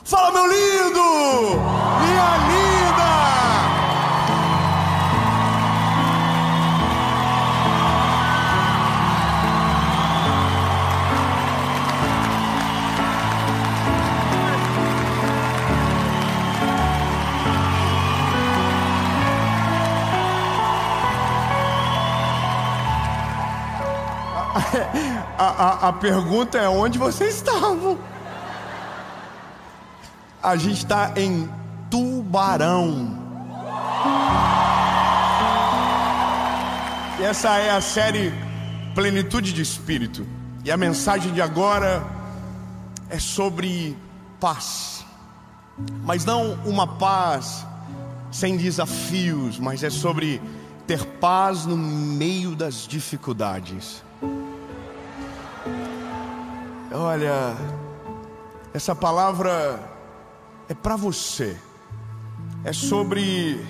Fala, meu lindo! Minha linda! A pergunta é: onde vocês estavam? A gente está em Tubarão. Essa é a série Plenitude de Espírito. E a mensagem de agora é sobre paz. Mas não uma paz sem desafios, mas é sobre ter paz no meio das dificuldades. Olha, essa palavra é para você. É sobre,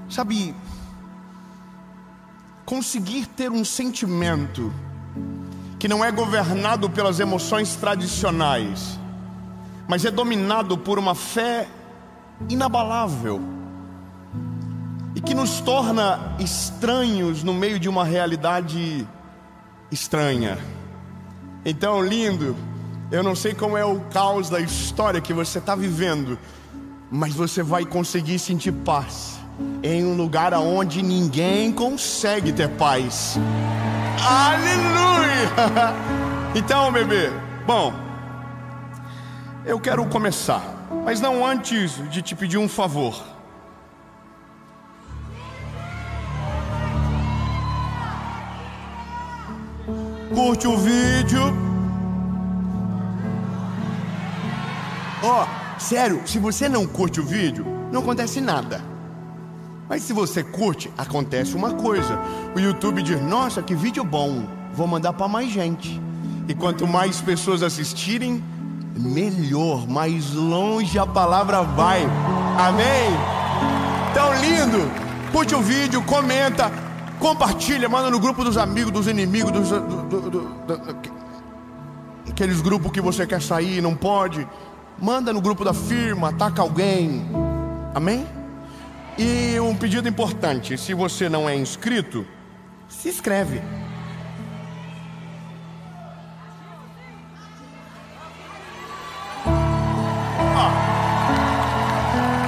sabe, conseguir ter um sentimento que não é governado pelas emoções tradicionais, mas é dominado por uma fé inabalável e que nos torna estranhos no meio de uma realidade estranha. Então, lindo, eu não sei como é o caos da história que você está vivendo, mas você vai conseguir sentir paz em um lugar onde ninguém consegue ter paz. Aleluia! Então, bebê, bom, eu quero começar, mas não antes de te pedir um favor. Curte o vídeo. Sério, se você não curte o vídeo, não acontece nada. Mas se você curte, acontece uma coisa. O YouTube diz: nossa, que vídeo bom, vou mandar para mais gente. E quanto mais pessoas assistirem, melhor, mais longe a palavra vai. Amém? Então, lindo, curte o vídeo, comenta, compartilha, manda no grupo dos amigos, dos inimigos, aqueles grupos que você quer sair e não pode. Manda no grupo da firma, ataca alguém. Amém? E um pedido importante: se você não é inscrito, se inscreve.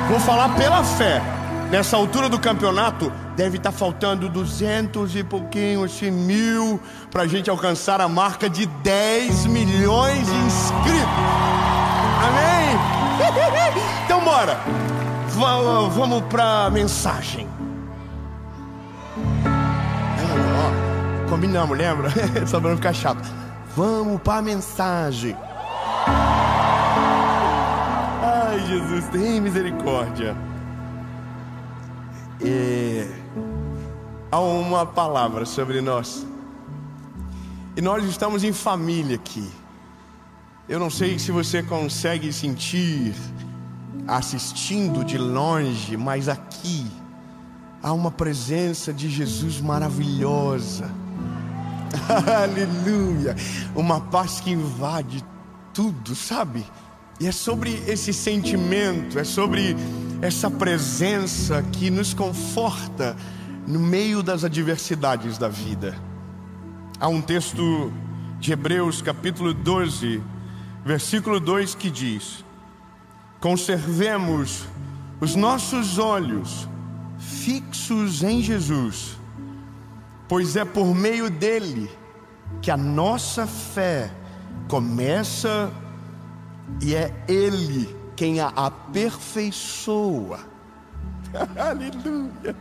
Vou falar pela fé. Nessa altura do campeonato, deve estar faltando 200 e pouquinho, 1.000, para a gente alcançar a marca de 10 milhões de inscritos. Amém? Então bora. Vamos para a mensagem. Combinamos, lembra? Só para não ficar chato. Vamos para a mensagem. Ai, Jesus, tem misericórdia. Há uma palavra sobre nós. E nós estamos em família aqui. Eu não sei se você consegue sentir assistindo de longe, mas aqui há uma presença de Jesus maravilhosa. Aleluia. Uma paz que invade tudo, sabe? E é sobre esse sentimento, é sobre essa presença que nos conforta no meio das adversidades da vida. Há um texto de Hebreus capítulo 12, versículo 2 que diz: conservemos os nossos olhos fixos em Jesus, pois é por meio dele que a nossa fé começa e é ele quem a aperfeiçoa. Aleluia.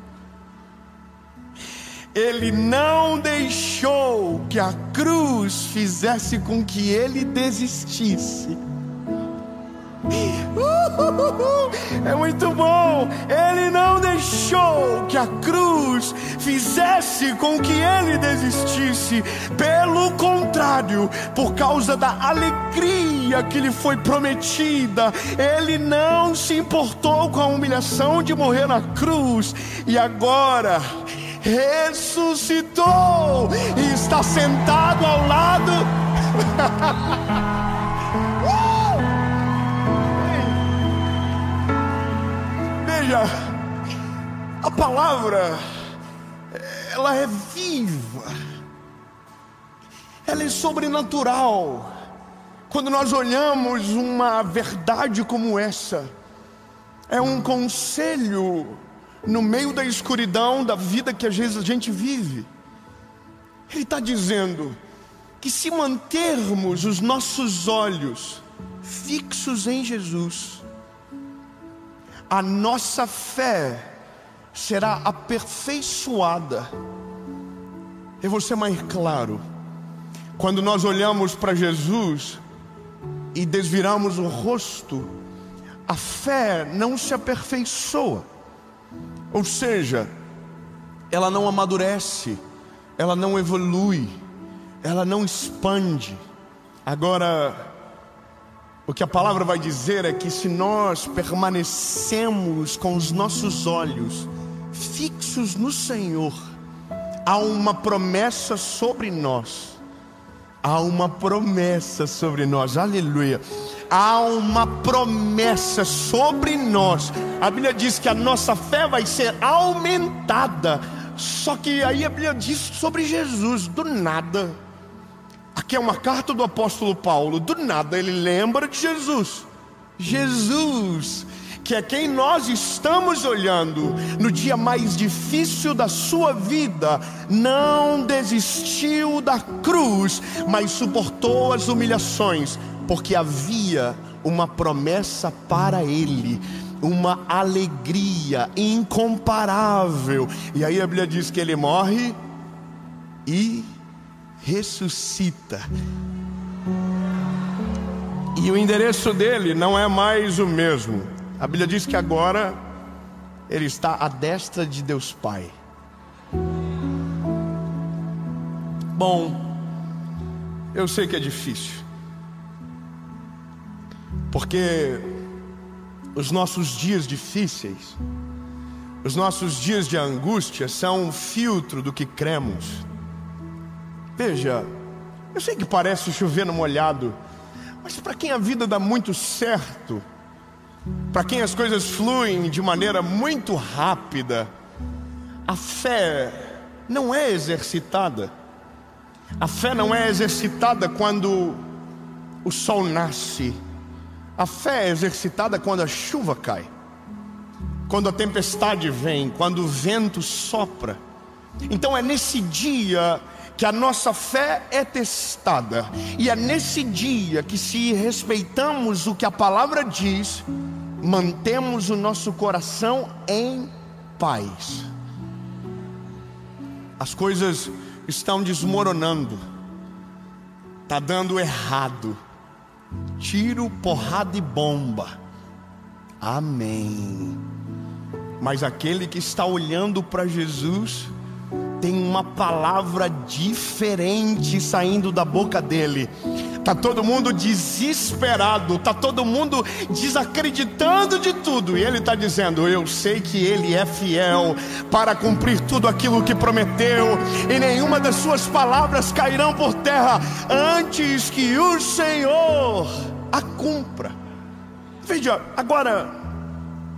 Ele não deixou que a cruz fizesse com que ele desistisse. É muito bom. Ele não deixou que a cruz fizesse com que ele desistisse. Pelo contrário, por causa da alegria que lhe foi prometida, ele não se importou com a humilhação de morrer na cruz. E agora ressuscitou e está sentado ao lado palavra, ela é viva, ela é sobrenatural. Quando nós olhamos uma verdade como essa, é um conselho no meio da escuridão da vida que às vezes a gente vive. Ele está dizendo que se mantermos os nossos olhos fixos em Jesus, a nossa fé será aperfeiçoada. Eu vou ser mais claro. Quando nós olhamos para Jesus e desviramos o rosto, a fé não se aperfeiçoa. Ou seja, ela não amadurece, ela não evolui, ela não expande. Agora, o que a palavra vai dizer é que se nós permanecemos com os nossos olhos fixos no Senhor, há uma promessa sobre nós. Há uma promessa sobre nós, aleluia. Há uma promessa sobre nós. A Bíblia diz que a nossa fé vai ser aumentada. Só que aí a Bíblia diz sobre Jesus, do nada. Aqui é uma carta do apóstolo Paulo. Do nada ele lembra de Jesus. Jesus, que é quem nós estamos olhando no dia mais difícil da sua vida, não desistiu da cruz, mas suportou as humilhações, porque havia uma promessa para ele, uma alegria incomparável. E aí a Bíblia diz que ele morre e ressuscita. E o endereço dele não é mais o mesmo. A Bíblia diz que agora ele está à destra de Deus Pai. Bom, eu sei que é difícil, porque os nossos dias difíceis, os nossos dias de angústia são um filtro do que cremos. Veja, eu sei que parece chover no molhado, mas para quem a vida dá muito certo, para quem as coisas fluem de maneira muito rápida, a fé não é exercitada. A fé não é exercitada quando o sol nasce. A fé é exercitada quando a chuva cai, quando a tempestade vem, quando o vento sopra. Então é nesse dia que a nossa fé é testada. E é nesse dia que, se respeitamos o que a palavra diz, mantemos o nosso coração em paz. As coisas estão desmoronando, está dando errado, tiro, porrada e bomba, amém. Mas aquele que está olhando para Jesus tem uma palavra diferente saindo da boca dele. Está todo mundo desesperado, está todo mundo desacreditando de tudo, e ele está dizendo: eu sei que ele é fiel para cumprir tudo aquilo que prometeu, e nenhuma das suas palavras cairão por terra antes que o Senhor a cumpra. Veja, agora,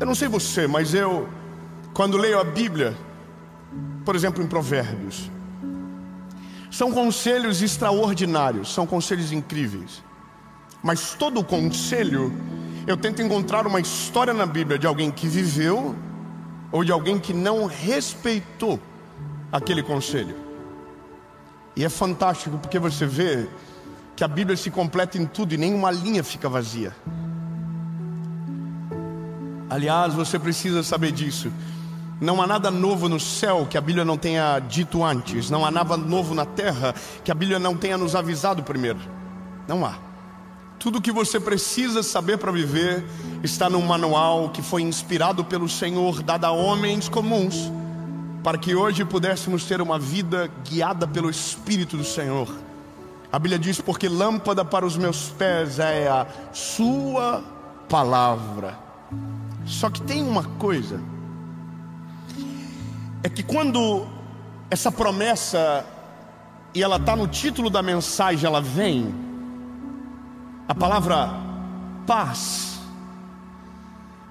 eu não sei você, mas eu, quando leio a Bíblia, por exemplo, em Provérbios, são conselhos extraordinários, são conselhos incríveis. Mas todo conselho, eu tento encontrar uma história na Bíblia de alguém que viveu ou de alguém que não respeitou aquele conselho. E é fantástico porque você vê que a Bíblia se completa em tudo e nenhuma linha fica vazia. Aliás, você precisa saber disso. Não há nada novo no céu que a Bíblia não tenha dito antes. Não há nada novo na terra que a Bíblia não tenha nos avisado primeiro. Não há. Tudo o que você precisa saber para viver está num manual que foi inspirado pelo Senhor, dado a homens comuns, para que hoje pudéssemos ter uma vida guiada pelo Espírito do Senhor. A Bíblia diz: porque lâmpada para os meus pés é a sua palavra. Só que tem uma coisa, é que quando essa promessa, e ela está no título da mensagem, ela vem, a palavra paz.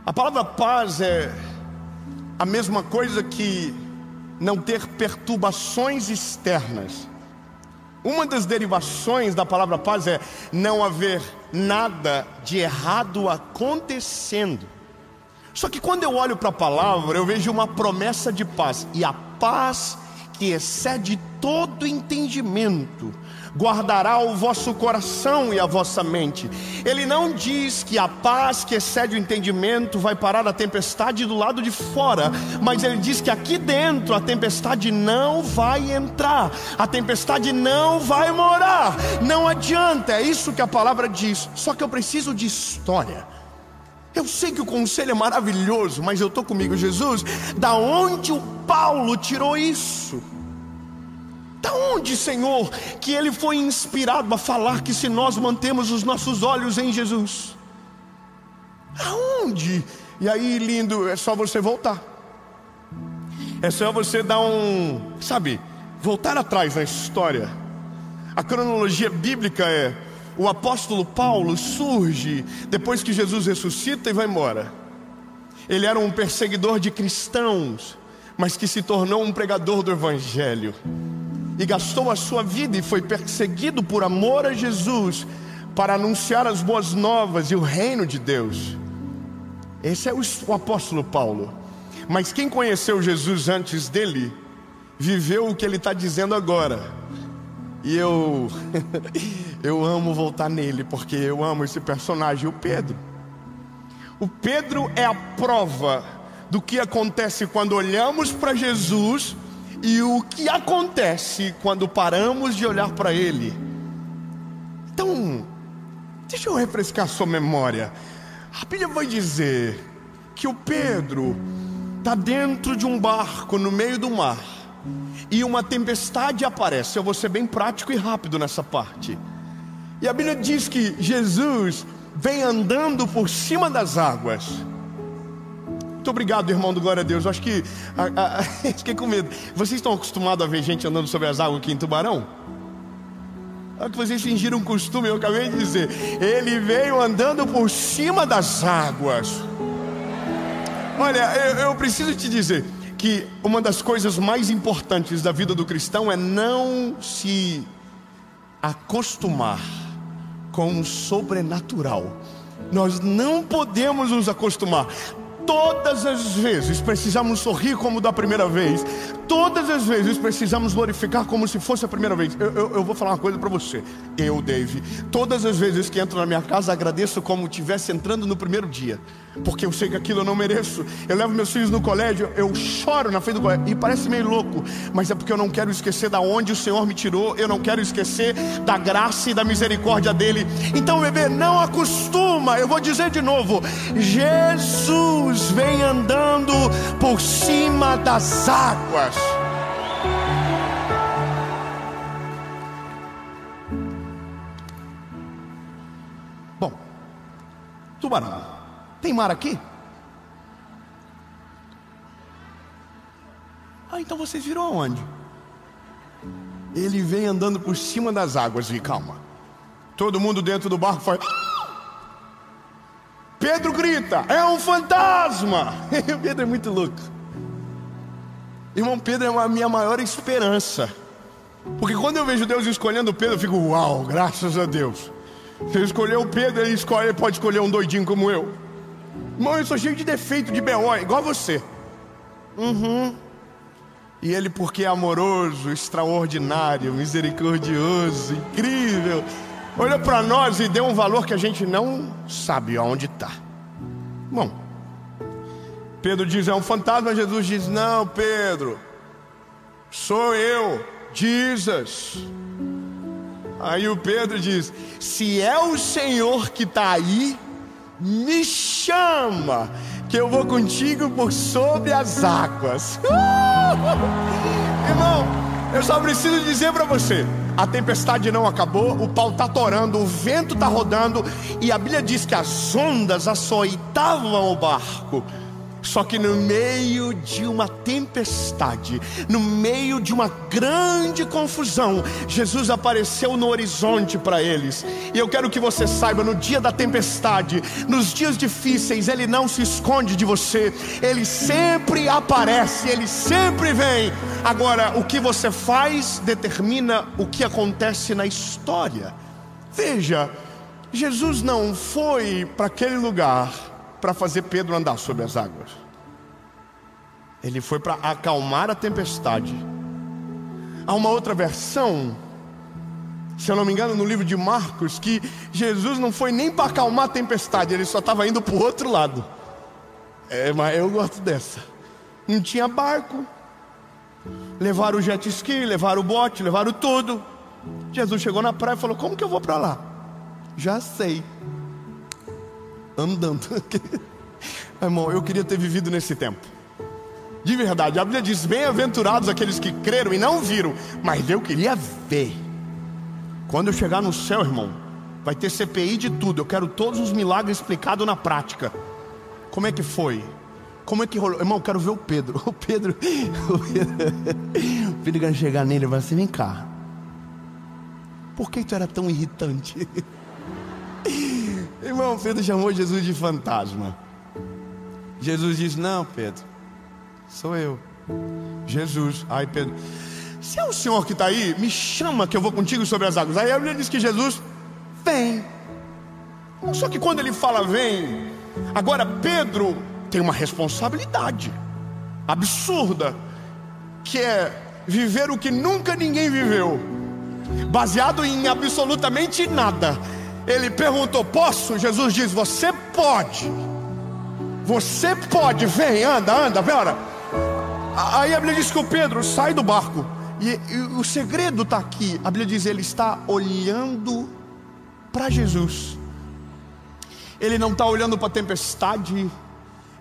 A palavra paz é a mesma coisa que não ter perturbações externas. Uma das derivações da palavra paz é não haver nada de errado acontecendo. Só que quando eu olho para a palavra, eu vejo uma promessa de paz. E a paz que excede todo entendimento guardará o vosso coração e a vossa mente. Ele não diz que a paz que excede o entendimento vai parar a tempestade do lado de fora, mas ele diz que aqui dentro a tempestade não vai entrar, a tempestade não vai morar. Não adianta, é isso que a palavra diz. Só que eu preciso de história. Eu sei que o conselho é maravilhoso, mas eu estou comigo, Jesus, da onde o Paulo tirou isso? Da onde, Senhor, que ele foi inspirado a falar que se nós mantemos os nossos olhos em Jesus? Aonde? E aí, lindo, é só você voltar. É só você dar voltar atrás na história. A cronologia bíblica é: o apóstolo Paulo surge depois que Jesus ressuscita e vai embora. Ele era um perseguidor de cristãos, mas que se tornou um pregador do evangelho. E gastou a sua vida e foi perseguido por amor a Jesus, para anunciar as boas novas e o reino de Deus. Esse é o apóstolo Paulo. Mas quem conheceu Jesus antes dele, viveu o que ele está dizendo agora. E eu amo voltar nele, porque eu amo esse personagem, o Pedro. O Pedro é a prova do que acontece quando olhamos para Jesus e o que acontece quando paramos de olhar para Ele. Então, deixa eu refrescar a sua memória. A Bíblia vai dizer que o Pedro está dentro de um barco no meio do mar, e uma tempestade aparece. Eu vou ser bem prático e rápido nessa parte. E a Bíblia diz que Jesus vem andando por cima das águas. Muito obrigado, irmão do Glória a Deus. Eu acho que fiquei com medo. Vocês estão acostumados a ver gente andando sobre as águas aqui em Tubarão? Olha que vocês fingiram um costume, eu acabei de dizer. Ele veio andando por cima das águas. Olha, eu preciso te dizer que uma das coisas mais importantes da vida do cristão é não se acostumar com o sobrenatural. Nós não podemos nos acostumar. Todas as vezes precisamos sorrir como da primeira vez. Todas as vezes precisamos glorificar como se fosse a primeira vez. Eu vou falar uma coisa para você. Dave, todas as vezes que entro na minha casa, agradeço como se estivesse entrando no primeiro dia, porque eu sei que aquilo eu não mereço. Eu levo meus filhos no colégio, eu choro na frente do colégio, e parece meio louco, mas é porque eu não quero esquecer da onde o Senhor me tirou. Eu não quero esquecer da graça e da misericórdia dele. Então, bebê, não acostuma. Eu vou dizer de novo: Jesus vem andando por cima das águas. Bom, Tubarão, tem mar aqui? Então vocês viram aonde? Ele vem andando por cima das águas. E calma, todo mundo dentro do barco faz... Pedro grita: é um fantasma! Pedro é muito louco. Irmão, Pedro é a minha maior esperança, porque quando eu vejo Deus escolhendo Pedro, eu fico: uau, graças a Deus. Se ele escolheu o Pedro, ele pode escolher um doidinho como eu. Irmão, eu sou cheio de defeito, de B.O., igual a você. E ele, porque é amoroso, extraordinário, misericordioso, incrível, olhou para nós e deu um valor que a gente não sabe aonde está. Bom, Pedro diz: é um fantasma. Jesus diz: não, Pedro, sou eu, Jesus. Aí o Pedro diz: se é o Senhor que está aí, me chama, que eu vou contigo por sobre as águas. Irmão, eu só preciso dizer para você: a tempestade não acabou, o pau está torando, o vento está rodando, e a Bíblia diz que as ondas açoitavam o barco. Só que no meio de uma tempestade, no meio de uma grande confusão, Jesus apareceu no horizonte para eles. E eu quero que você saiba, no dia da tempestade, nos dias difíceis, Ele não se esconde de você. Ele sempre aparece, Ele sempre vem. Agora, o que você faz determina o que acontece na história. Veja, Jesus não foi para aquele lugar para fazer Pedro andar sobre as águas. Ele foi para acalmar a tempestade. Há uma outra versão, se eu não me engano, no livro de Marcos, que Jesus não foi nem para acalmar a tempestade, Ele só estava indo para o outro lado. Mas eu gosto dessa. Não tinha barco, levaram o jet ski, levaram o bote, levaram tudo. Jesus chegou na praia e falou: como que eu vou para lá? Já sei, andando. Irmão, eu queria ter vivido nesse tempo. De verdade, a Bíblia diz: bem-aventurados aqueles que creram e não viram. Mas eu queria ver. Quando eu chegar no céu, irmão, vai ter CPI de tudo. Eu quero todos os milagres explicados na prática. Como é que foi? Como é que rolou? Irmão, eu quero ver o Pedro. O Pedro quando chegar nele, vai assim: vem cá, por que tu era tão irritante? Irmão, Pedro chamou Jesus de fantasma. Jesus disse: não, Pedro, sou eu, Jesus. Aí Pedro: se é o Senhor que está aí, me chama que eu vou contigo sobre as águas. Aí a Bíblia diz que Jesus vem. Só que quando ele fala vem, agora Pedro tem uma responsabilidade absurda, que é viver o que nunca ninguém viveu, baseado em absolutamente nada. Ele perguntou: posso? Jesus diz: você pode. Você pode, vem, anda, bora. Aí a Bíblia diz que o Pedro sai do barco. E o segredo está aqui. A Bíblia diz: ele está olhando para Jesus. Ele não está olhando para a tempestade.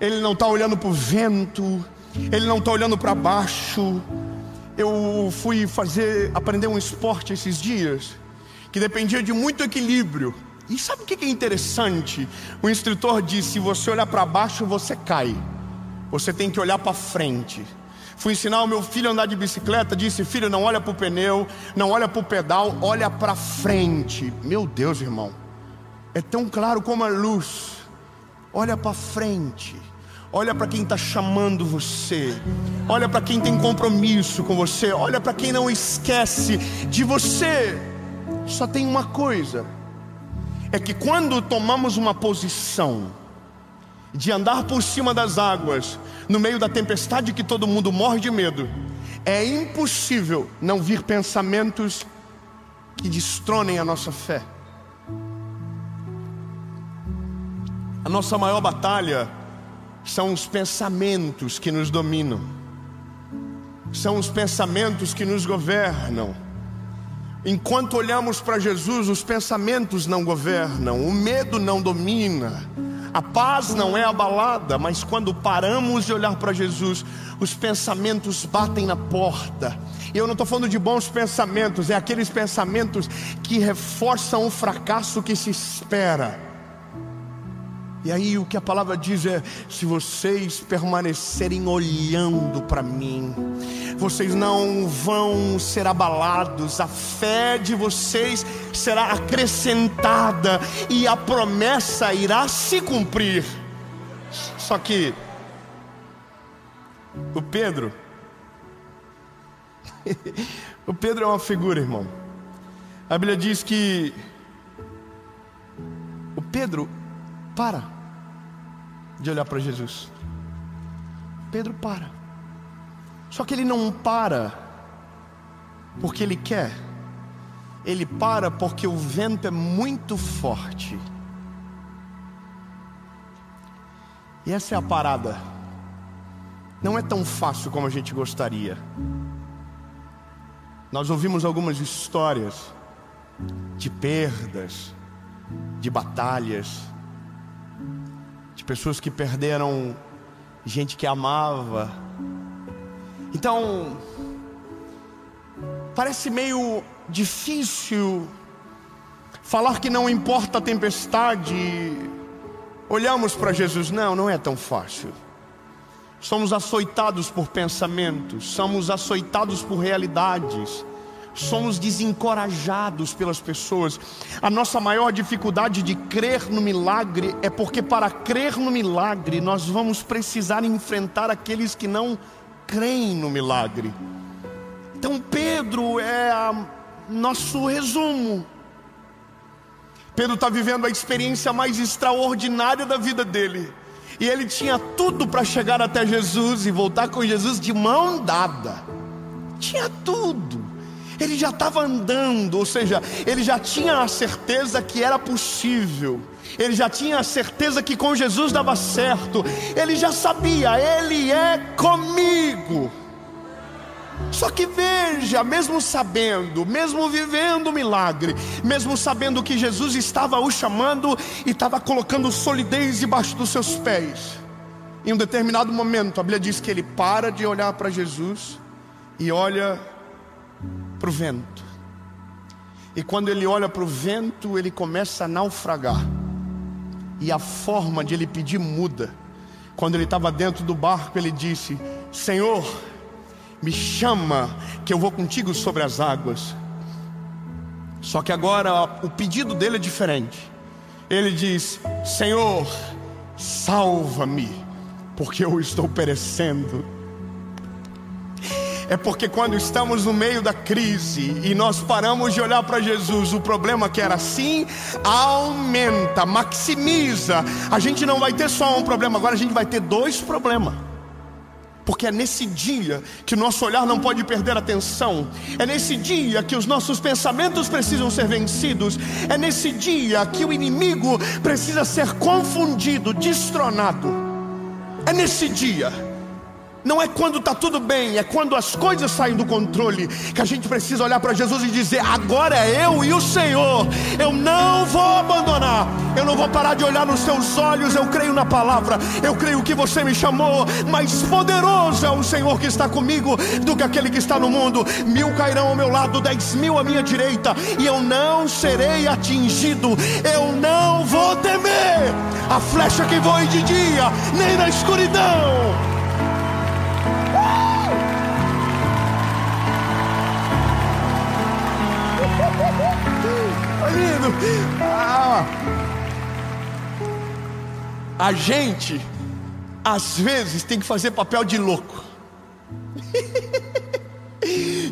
Ele não está olhando para o vento. Ele não está olhando para baixo. Eu fui aprender um esporte esses dias que dependia de muito equilíbrio. E sabe o que é interessante? O instrutor disse: se você olhar para baixo, você cai. Você tem que olhar para frente. Fui ensinar o meu filho a andar de bicicleta. Disse: filho, não olha para o pneu, não olha para o pedal, olha para frente. Meu Deus, irmão, é tão claro como a luz. Olha para frente. Olha para quem está chamando você. Olha para quem tem compromisso com você. Olha para quem não esquece de você. Só tem uma coisa: é que quando tomamos uma posição de andar por cima das águas, no meio da tempestade que todo mundo morre de medo, é impossível não vir pensamentos que destronem a nossa fé. A nossa maior batalha são os pensamentos que nos dominam. São os pensamentos que nos governam. Enquanto olhamos para Jesus, os pensamentos não governam, o medo não domina, a paz não é abalada. Mas quando paramos de olhar para Jesus, os pensamentos batem na porta. E eu não estou falando de bons pensamentos, é aqueles pensamentos que reforçam o fracasso que se espera. E aí o que a palavra diz é: se vocês permanecerem olhando para mim, vocês não vão ser abalados, a fé de vocês será acrescentada e a promessa irá se cumprir. Só que o Pedro é uma figura, irmão. A Bíblia diz que o Pedro para de olhar para Jesus. Pedro para. Só que ele não para porque ele quer. Ele para porque o vento é muito forte. E essa é a parada. Não é tão fácil como a gente gostaria. Nós ouvimos algumas histórias de perdas, de batalhas, de pessoas que perderam gente que amava. Então, parece meio difícil falar que não importa a tempestade. Olhamos para Jesus. Não é tão fácil. somos açoitados por pensamentos, somos açoitados por realidades, somos desencorajados pelas pessoas. A nossa maior dificuldade de crer no milagre é porque para crer no milagre nós vamos precisar enfrentar aqueles que não creem no milagre. Então Pedro é nosso resumo. Pedro está vivendo a experiência mais extraordinária da vida dele, e ele tinha tudo para chegar até Jesus e voltar com Jesus de mão dada. Tinha tudo. Ele já estava andando, ou seja, ele já tinha a certeza que era possível. Ele já tinha a certeza que com Jesus dava certo. Ele já sabia, Ele é comigo. Só que veja, mesmo sabendo, mesmo vivendo o milagre, mesmo sabendo que Jesus estava o chamando e estava colocando solidez debaixo dos seus pés, em um determinado momento a Bíblia diz que ele para de olhar para Jesus e olha para o vento. E quando ele olha para o vento, ele começa a naufragar. E a forma de ele pedir muda. Quando ele estava dentro do barco, ele disse: Senhor, me chama que eu vou contigo sobre as águas. Só que agora o pedido dele é diferente. Ele diz: Senhor, salva-me, porque eu estou perecendo. É porque quando estamos no meio da crise e nós paramos de olhar para Jesus, o problema que era assim aumenta, maximiza. A gente não vai ter só um problema, agora a gente vai ter dois problemas. Porque é nesse dia que o nosso olhar não pode perder a atenção. É nesse dia que os nossos pensamentos precisam ser vencidos. É nesse dia que o inimigo precisa ser confundido, destronado. É nesse dia. Não é quando está tudo bem, é quando as coisas saem do controle, que a gente precisa olhar para Jesus e dizer: agora é eu e o Senhor. Eu não vou abandonar. Eu não vou parar de olhar nos teus olhos. Eu creio na palavra. Eu creio que você me chamou. Mais poderoso é o Senhor que está comigo do que aquele que está no mundo. 1000 cairão ao meu lado, 10.000 à minha direita, e eu não serei atingido. Eu não vou temer a flecha que voe de dia, nem na escuridão. A gente às vezes tem que fazer papel de louco.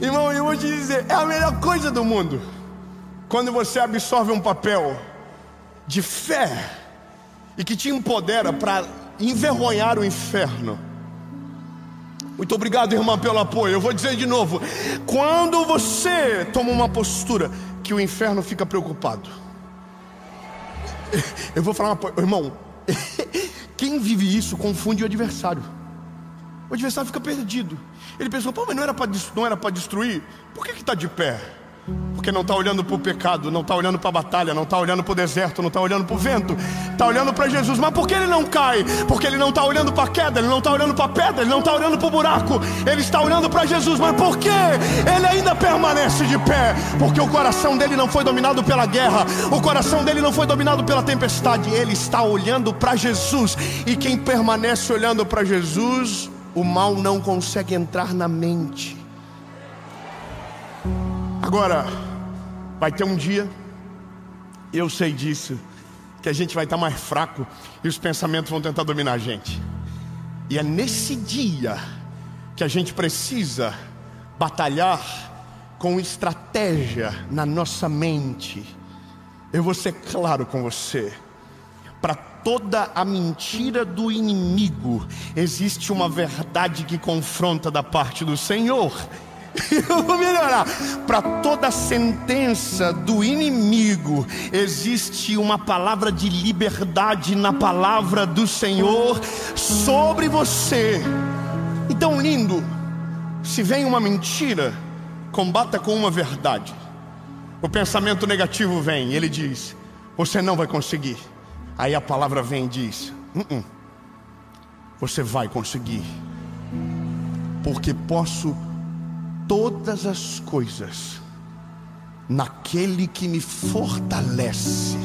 Irmão, eu vou te dizer, é a melhor coisa do mundo quando você absorve um papel de fé e que te empodera para envergonhar o inferno. Muito obrigado, irmã, pelo apoio. Eu vou dizer de novo: quando você toma uma postura que o inferno fica preocupado. Eu vou falar irmão, quem vive isso confunde o adversário. O adversário fica perdido. Ele pensou: pô, mas não era para destruir? Por que está de pé? Porque não está olhando para o pecado, não está olhando para a batalha, não está olhando para o deserto, não está olhando para o vento, está olhando para Jesus. Mas por que ele não cai? Porque ele não está olhando para a queda, ele não está olhando para a pedra, ele não está olhando para o buraco, ele está olhando para Jesus. Mas por que ele ainda permanece de pé? Porque o coração dele não foi dominado pela guerra, o coração dele não foi dominado pela tempestade. Ele está olhando para Jesus. E quem permanece olhando para Jesus, o mal não consegue entrar na mente. Agora, vai ter um dia, eu sei disso, que a gente vai estar mais fraco e os pensamentos vão tentar dominar a gente. E é nesse dia que a gente precisa batalhar com estratégia na nossa mente. Eu vou ser claro com você: para toda a mentira do inimigo existe uma verdade que confronta da parte do Senhor. Eu vou melhorar. Para toda sentença do inimigo existe uma palavra de liberdade na palavra do Senhor sobre você. Então, lindo, se vem uma mentira, combata com uma verdade. O pensamento negativo vem, ele diz: você não vai conseguir. Aí a palavra vem e diz: você vai conseguir, porque posso todas as coisas naquele que me fortalece.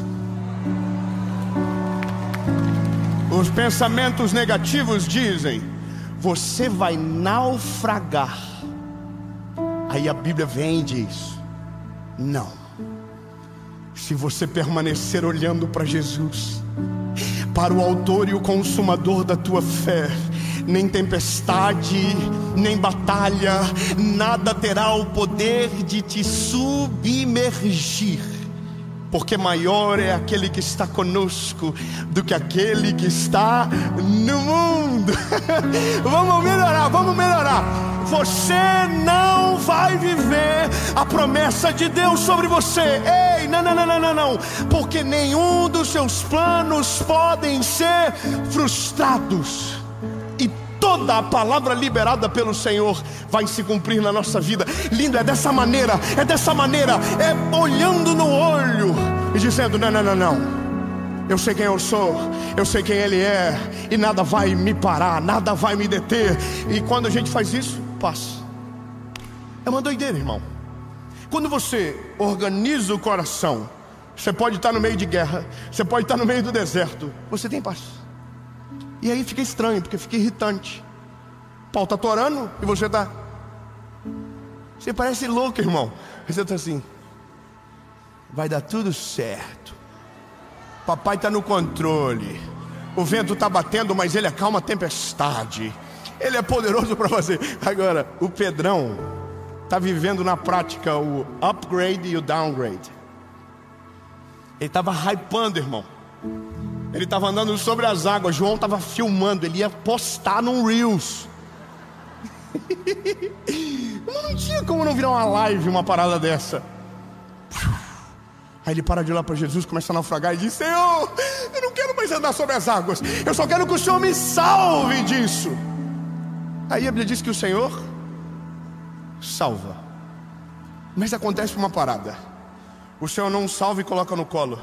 Os pensamentos negativos dizem: você vai naufragar. Aí a Bíblia vem e diz: não, se você permanecer olhando para Jesus, para o autor e o consumador da tua fé, nem tempestade, nem batalha, nada terá o poder de te submergir, porque maior é aquele que está conosco do que aquele que está no mundo. Vamos melhorar. Você não vai viver a promessa de Deus sobre você. Ei, não, porque nenhum dos seus planos podem ser frustrados. E toda a palavra liberada pelo Senhor vai se cumprir na nossa vida. Lindo, é dessa maneira, é olhando no olho e dizendo: não, eu sei quem eu sou, eu sei quem Ele é, e nada vai me parar, nada vai me deter. E quando a gente faz isso, passa. É uma doideira, irmão. Quando você organiza o coração, você pode estar no meio de guerra, você pode estar no meio do deserto, você tem paz. E aí fica estranho, porque fica irritante. Paulo está orando e você está... Você parece louco, irmão. Você está assim: vai dar tudo certo, papai está no controle, o vento está batendo, mas Ele acalma a tempestade, Ele é poderoso para fazer. Agora, o Pedrão está vivendo na prática o upgrade e o downgrade. Ele estava hypando, irmão. Ele estava andando sobre as águas. João estava filmando, ele ia postar num Reels. Não tinha como não virar uma live, uma parada dessa. Aí ele para de olhar para Jesus, começa a naufragar e diz: Senhor, eu não quero mais andar sobre as águas, eu só quero que o Senhor me salve disso. Aí a Bíblia diz que o Senhor salva. Mas acontece uma parada: o Senhor não salva e coloca no colo,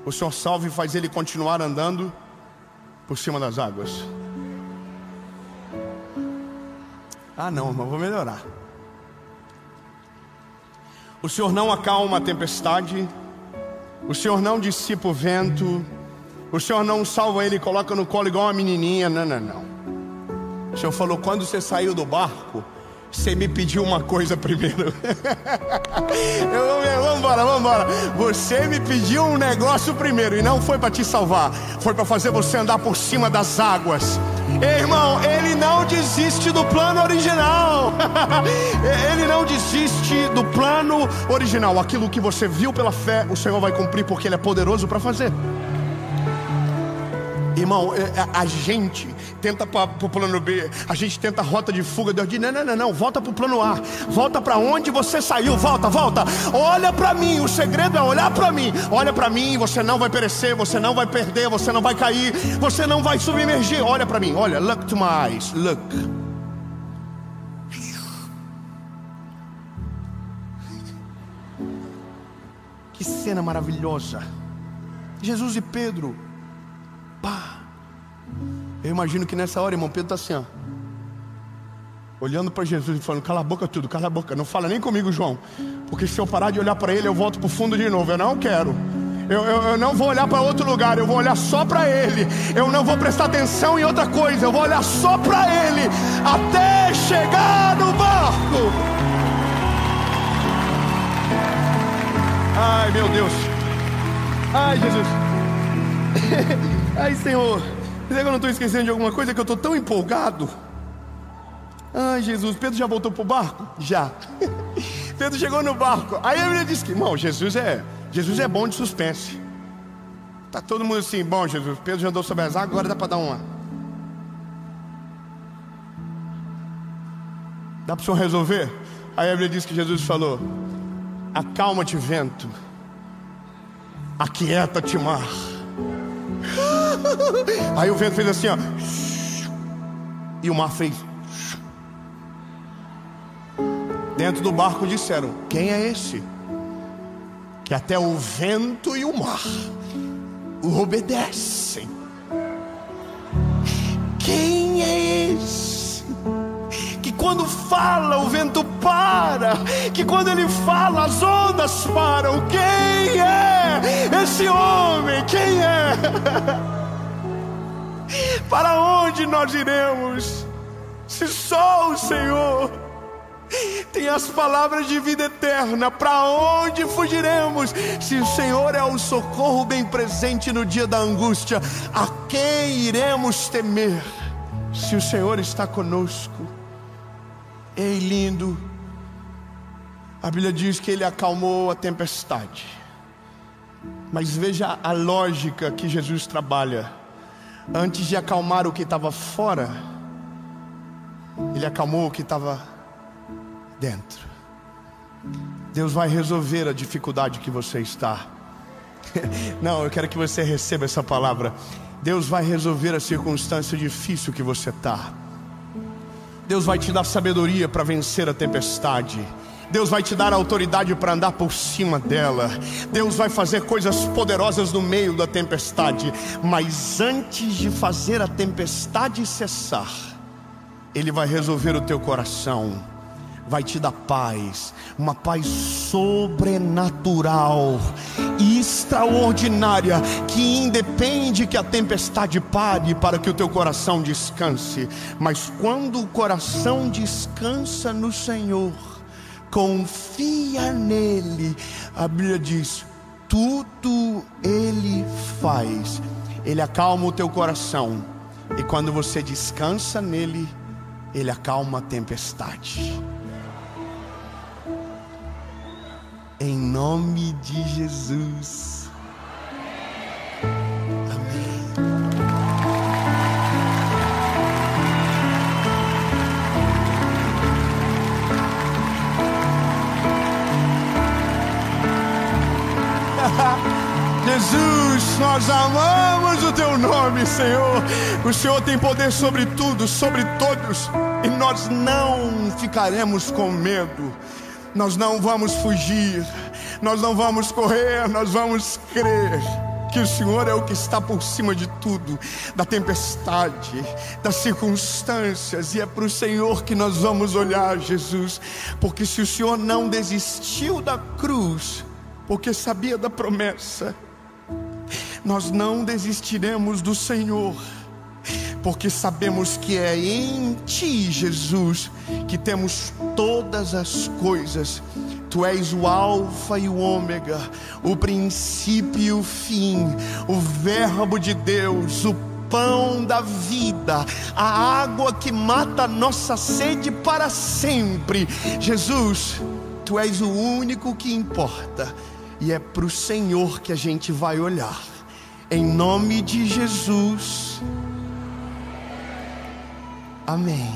o Senhor salva e faz ele continuar andando por cima das águas. Ah não, irmão, vou melhorar. O Senhor não acalma a tempestade, o Senhor não dissipa o vento, o Senhor não salva ele e coloca no colo igual uma menininha. Não. O Senhor falou: quando você saiu do barco, você me pediu uma coisa primeiro. Vamos embora. Você me pediu um negócio primeiro, e não foi para te salvar, foi para fazer você andar por cima das águas. Ei, irmão, Ele não desiste do plano original. Ele não desiste do plano original. Aquilo que você viu pela fé, o Senhor vai cumprir, porque Ele é poderoso para fazer. Irmão, a gente tenta para o plano B, a gente tenta a rota de fuga. Deus diz: não, volta para o plano A, volta para onde você saiu, volta, olha para mim. O segredo é olhar para mim. Olha para mim, você não vai perecer, você não vai perder, você não vai cair, você não vai submergir. Olha para mim, olha, look to my eyes, look. Que cena maravilhosa. Jesus e Pedro. Pá. Eu imagino que nessa hora, irmão, Pedro está assim, ó, olhando para Jesus e falando: cala a boca tudo, cala a boca, não fala nem comigo, João, porque se eu parar de olhar para ele, eu volto para o fundo de novo. Eu não quero, eu não vou olhar para outro lugar, eu vou olhar só para ele. Eu não vou prestar atenção em outra coisa, eu vou olhar só para ele, até chegar no barco. Ai, meu Deus. Ai, Jesus. Ai, Senhor, será que eu não estou esquecendo de alguma coisa, que eu estou tão empolgado? Ai, Jesus, Pedro já voltou para o barco? Já. Pedro chegou no barco. Aí a Bíblia diz que, irmão, Jesus é bom de suspense. Tá todo mundo assim: bom, Jesus, Pedro já andou sobre as águas, agora dá para dar uma... Dá para o Senhor resolver? Aí a Bíblia diz que Jesus falou: acalma-te, vento, aquieta-te, mar. Aí o vento fez assim, ó, e o mar fez. Dentro do barco disseram: quem é esse que até o vento e o mar o obedecem? Quem é esse que quando fala o vento para, que quando ele fala as ondas param? Quem é esse homem? Quem é? Para onde nós iremos? Se só o Senhor tem as palavras de vida eterna, para onde fugiremos? Se o Senhor é o socorro bem presente no dia da angústia, a quem iremos temer? Se o Senhor está conosco. Ei, lindo, a Bíblia diz que Ele acalmou a tempestade. Mas veja a lógica que Jesus trabalha. Antes de acalmar o que estava fora, Ele acalmou o que estava dentro. Deus vai resolver a dificuldade que você está. Não, eu quero que você receba essa palavra. Deus vai resolver a circunstância difícil que você está. Deus vai te dar sabedoria para vencer a tempestade. Deus vai te dar autoridade para andar por cima dela. Deus vai fazer coisas poderosas no meio da tempestade. Mas antes de fazer a tempestade cessar, Ele vai resolver o teu coração. Vai te dar paz, uma paz sobrenatural, extraordinária, que independe que a tempestade pare para que o teu coração descanse. Mas quando o coração descansa no Senhor, confia nele, a Bíblia diz, tudo Ele faz. Ele acalma o teu coração, e quando você descansa nele, Ele acalma a tempestade. Em nome de Jesus. Amém. Jesus, nós amamos o Teu nome, Senhor. O Senhor tem poder sobre tudo, sobre todos, e nós não ficaremos com medo. Nós não vamos fugir, nós não vamos correr, nós vamos crer que o Senhor é o que está por cima de tudo, da tempestade, das circunstâncias, e é para o Senhor que nós vamos olhar, Jesus, porque se o Senhor não desistiu da cruz, porque sabia da promessa, nós não desistiremos do Senhor, porque sabemos que é em Ti, Jesus, que temos todas as coisas. Tu és o alfa e o ômega, o princípio e o fim, o verbo de Deus, o pão da vida, a água que mata a nossa sede para sempre. Jesus, Tu és o único que importa, e é para o Senhor que a gente vai olhar. Em nome de Jesus. Amém.